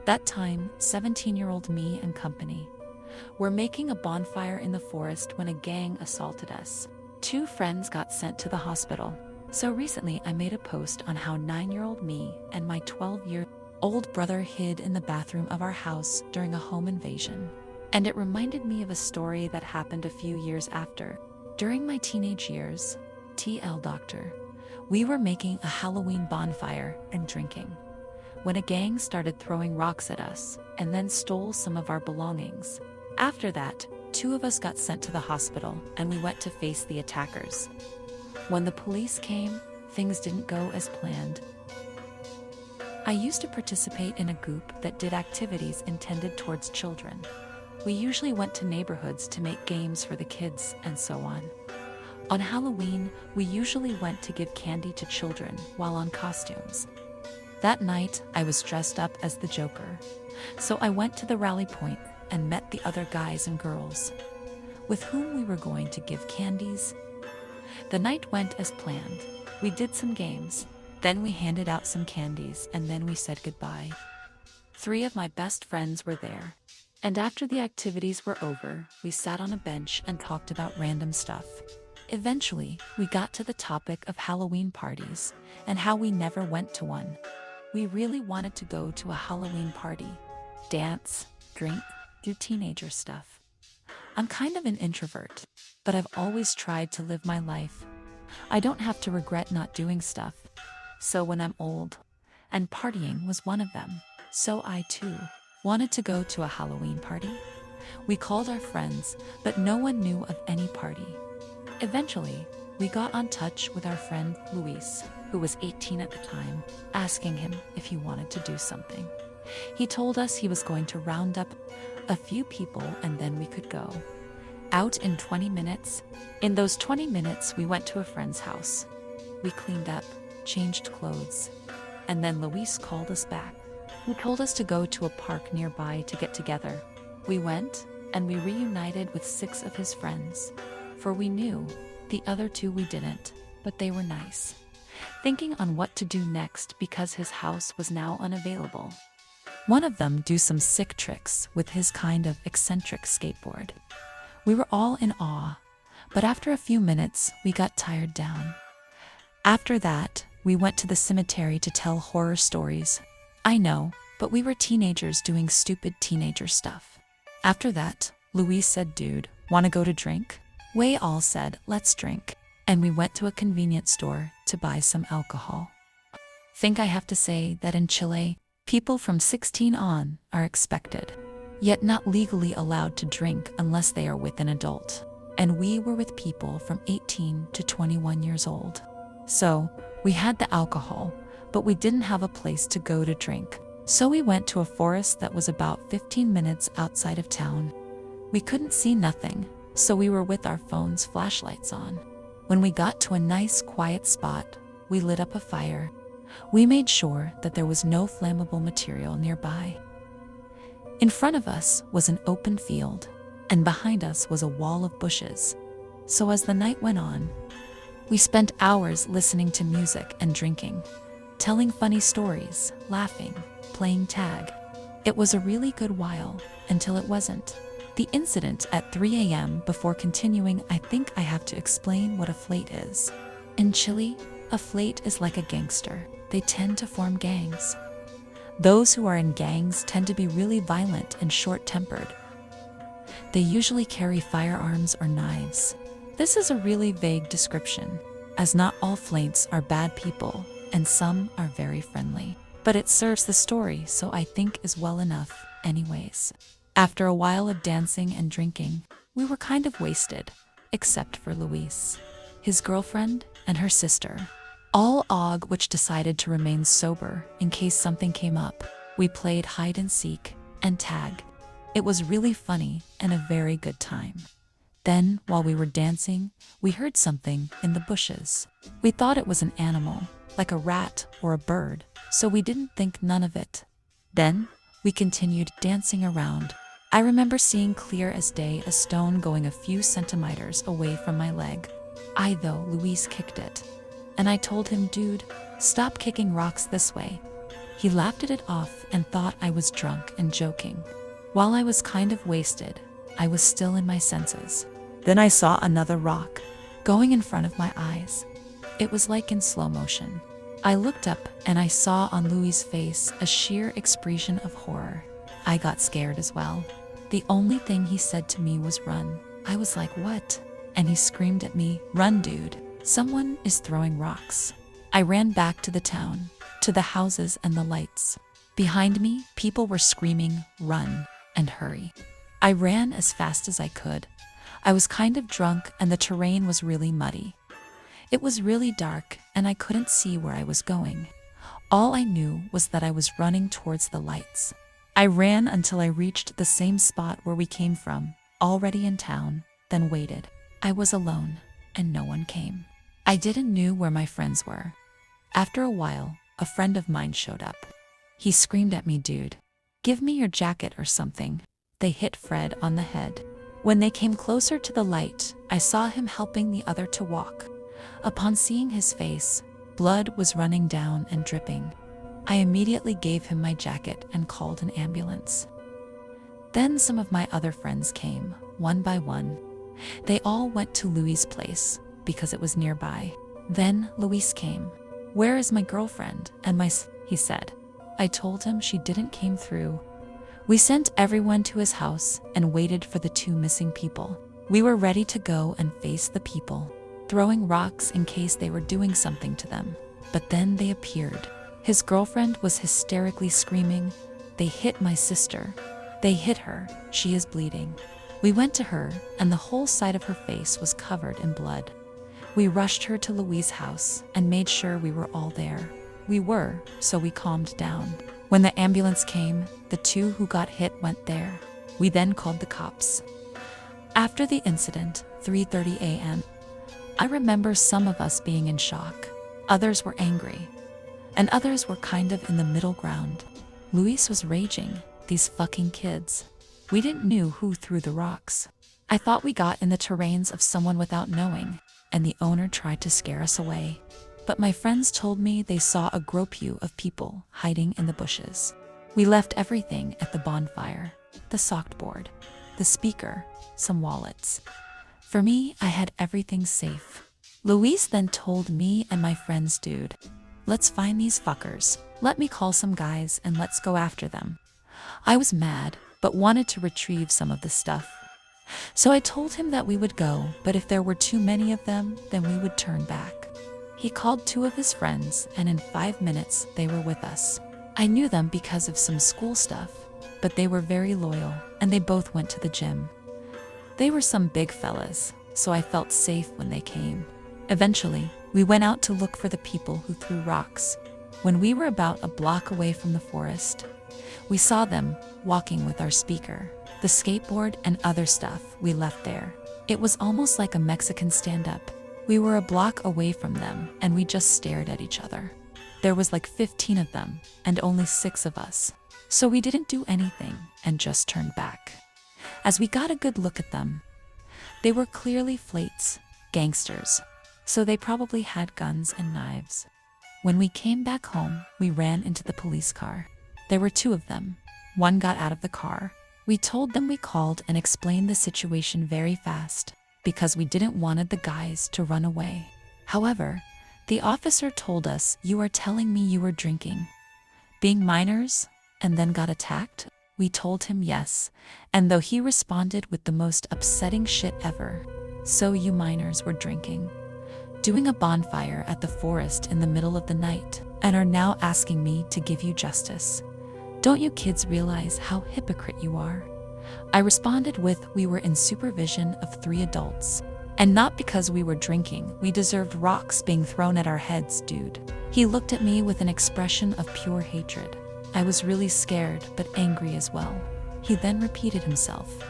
That time, 17-year-old me and company were making a bonfire in the forest when a gang assaulted us. Two friends got sent to the hospital. So recently I made a post on how 9-year-old me and my 12-year-old brother hid in the bathroom of our house during a home invasion. And it reminded me of a story that happened a few years after. During my teenage years, TL Doctor, we were making a Halloween bonfire and drinking when a gang started throwing rocks at us and then stole some of our belongings. After that, two of us got sent to the hospital and we went to face the attackers. When the police came, things didn't go as planned. I used to participate in a group that did activities intended towards children. We usually went to neighborhoods to make games for the kids and so on. On Halloween, we usually went to give candy to children while on costumes. That night, I was dressed up as the Joker. So I went to the rally point and met the other guys and girls with whom we were going to give candies. The night went as planned. We did some games, then we handed out some candies, and then we said goodbye. Three of my best friends were there. And after the activities were over, we sat on a bench and talked about random stuff. Eventually, we got to the topic of Halloween parties and how we never went to one. We really wanted to go to a Halloween party, dance, drink, do teenager stuff. I'm kind of an introvert, but I've always tried to live my life. I don't have to regret not doing stuff. So when I'm old, and partying was one of them, so I too wanted to go to a Halloween party. We called our friends, but no one knew of any party. Eventually, we got on touch with our friend Luis, who was 18 at the time, asking him if he wanted to do something. He told us he was going to round up a few people and then we could go out in 20 minutes. In those 20 minutes, we went to a friend's house. We cleaned up, changed clothes, and then Luis called us back. He told us to go to a park nearby to get together. We went, and we reunited with 6 of his friends, for we knew the other 2 we didn't, but they were nice. Thinking on what to do next because his house was now unavailable. One of them do some sick tricks with his kind of eccentric skateboard. We were all in awe, but after a few minutes, we got tired down. After that, we went to the cemetery to tell horror stories. I know, but we were teenagers doing stupid teenager stuff. After that, Luis said, "Dude, wanna go to drink?" We all said, "Let's drink." And we went to a convenience store to buy some alcohol. Think I have to say that in Chile, people from 16 on are expected, yet not legally allowed to drink unless they are with an adult. And we were with people from 18 to 21 years old. So, we had the alcohol, but we didn't have a place to go to drink. So we went to a forest that was about 15 minutes outside of town. We couldn't see nothing, so we were with our phones' flashlights on. When we got to a nice quiet spot, we lit up a fire. We made sure that there was no flammable material nearby. In front of us was an open field, and behind us was a wall of bushes. So as the night went on, we spent hours listening to music and drinking, telling funny stories, laughing, playing tag. It was a really good while, until it wasn't. The incident at 3 a.m. Before continuing, I think I have to explain what a flate is. In Chile, a flate is like a gangster. They tend to form gangs. Those who are in gangs tend to be really violent and short-tempered. They usually carry firearms or knives. This is a really vague description, as not all flates are bad people, and some are very friendly. But it serves the story, so I think is well enough, anyways. After a while of dancing and drinking, we were kind of wasted, except for Luis, his girlfriend, and her sister. All Og which decided to remain sober in case something came up. We played hide and seek and tag. It was really funny and a very good time. Then, while we were dancing, we heard something in the bushes. We thought it was an animal, like a rat or a bird, so we didn't think none of it. Then, we continued dancing around. I remember seeing clear as day a stone going a few centimeters away from my leg. Luis kicked it. And I told him, "Dude, stop kicking rocks this way." He laughed at it off and thought I was drunk and joking. While I was kind of wasted, I was still in my senses. Then I saw another rock going in front of my eyes. It was like in slow motion. I looked up and I saw on Louis's face a sheer expression of horror. I got scared as well. The only thing he said to me was run. I was like, what? And he screamed at me, run, dude. Someone is throwing rocks. I ran back to the town, to the houses and the lights. Behind me, people were screaming, run and hurry. I ran as fast as I could. I was kind of drunk and the terrain was really muddy. It was really dark and I couldn't see where I was going. All I knew was that I was running towards the lights. I ran until I reached the same spot where we came from, already in town, then waited. I was alone and no one came. I didn't know where my friends were. After a while, a friend of mine showed up. He screamed at me, dude, give me your jacket or something. They hit Fred on the head. When they came closer to the light, I saw him helping the other to walk. Upon seeing his face, blood was running down and dripping. I immediately gave him my jacket and called an ambulance. Then some of my other friends came, one by one. They all went to Louis's place because it was nearby. Then Louis came. Where is my girlfriend and he said. I told him she didn't came through. We sent everyone to his house and waited for the 2 missing people. We were ready to go and face the people, throwing rocks in case they were doing something to them. But then they appeared. His girlfriend was hysterically screaming, they hit my sister. They hit her, she is bleeding. We went to her and the whole side of her face was covered in blood. We rushed her to Louis's house and made sure we were all there. We were, so we calmed down. When the ambulance came, the 2 who got hit went there. We then called the cops. After the incident, 3:30 a.m., I remember some of us being in shock. Others were angry, and others were kind of in the middle ground. Louis was raging, these fucking kids. We didn't know who threw the rocks. I thought we got in the terrains of someone without knowing, and the owner tried to scare us away. But my friends told me they saw a group of people hiding in the bushes. We left everything at the bonfire, the sock board, the speaker, some wallets. For me, I had everything safe. Louis then told me and my friends, dude, let's find these fuckers. Let me call some guys and let's go after them. I was mad, but wanted to retrieve some of the stuff. So I told him that we would go, but if there were too many of them, then we would turn back. He called 2 of his friends, and in 5 minutes, they were with us. I knew them because of some school stuff, but they were very loyal, and they both went to the gym. They were some big fellas, so I felt safe when they came. Eventually, we went out to look for the people who threw rocks. When we were about a block away from the forest, we saw them walking with our speaker, the skateboard and other stuff we left there. It was almost like a Mexican stand-up. We were a block away from them and we just stared at each other. There was like 15 of them and only 6 of us. So we didn't do anything and just turned back. As we got a good look at them, they were clearly flates, gangsters, so they probably had guns and knives. When we came back home, we ran into the police car. There were 2 of them. One got out of the car. We told them we called and explained the situation very fast because we didn't want the guys to run away. However, the officer told us, you are telling me you were drinking, being minors, and then got attacked? We told him yes, and though he responded with the most upsetting shit ever. So you minors were drinking, doing a bonfire at the forest in the middle of the night, and are now asking me to give you justice. Don't you kids realize how hypocrite you are? I responded with, we were in supervision of 3 adults. And not because we were drinking, we deserved rocks being thrown at our heads, dude. He looked at me with an expression of pure hatred. I was really scared, but angry as well. He then repeated himself.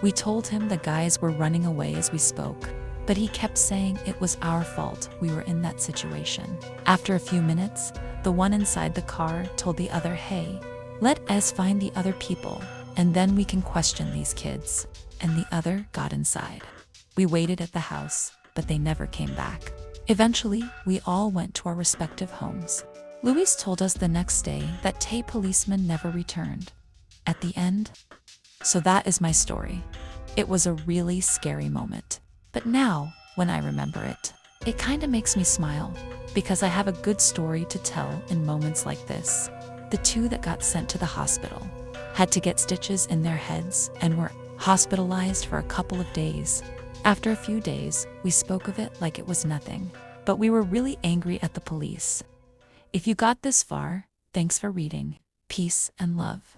We told him the guys were running away as we spoke, but he kept saying it was our fault we were in that situation. After a few minutes, the one inside the car told the other, hey, let us find the other people, and then we can question these kids. And the other got inside. We waited at the house, but they never came back. Eventually, we all went to our respective homes. Luis told us the next day that Tay policeman never returned. At the end? So that is my story. It was a really scary moment. But now, when I remember it, it kinda makes me smile, because I have a good story to tell in moments like this. The two that got sent to the hospital had to get stitches in their heads and were hospitalized for a couple of days. After a few days, we spoke of it like it was nothing, but we were really angry at the police. If you got this far, thanks for reading. Peace and love.